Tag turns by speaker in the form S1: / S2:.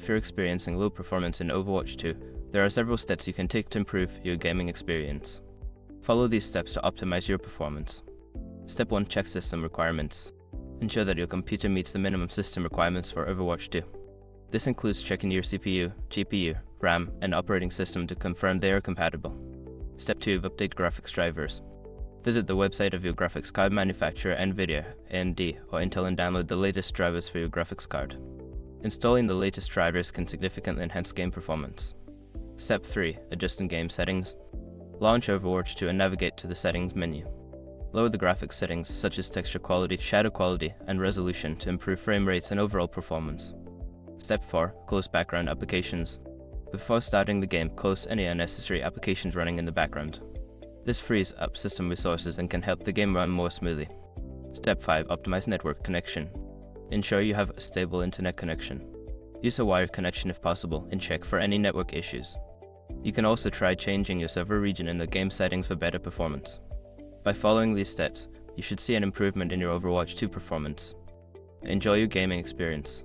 S1: you're experiencing low performance in Overwatch 2, there are several steps you can take to improve your gaming experience. Follow these steps to optimize your performance. Step 1. Check system requirements. Ensure that your computer meets the minimum system requirements for Overwatch 2. This includes checking your CPU, GPU, RAM, and operating system to confirm they are compatible. Step 2. Update graphics drivers. Visit the website of your graphics card manufacturer NVIDIA, AMD, or Intel and download the latest drivers for your graphics card. Installing the latest drivers can significantly enhance game performance. Step 3. Adjust in-game settings. Launch Overwatch 2 and navigate to the settings menu. Lower the graphics settings such as texture quality, shadow quality, and resolution to improve frame rates and overall performance. Step 4. Close background applications. Before starting the game, close any unnecessary applications running in the background. This frees up system resources and can help the game run more smoothly. Step 5. Optimize network connection. Ensure you have a stable internet connection. Use a wired connection if possible and check for any network issues. You can also try changing your server region in the game settings for better performance. By following these steps, you should see an improvement in your Overwatch 2 performance. Enjoy your gaming experience.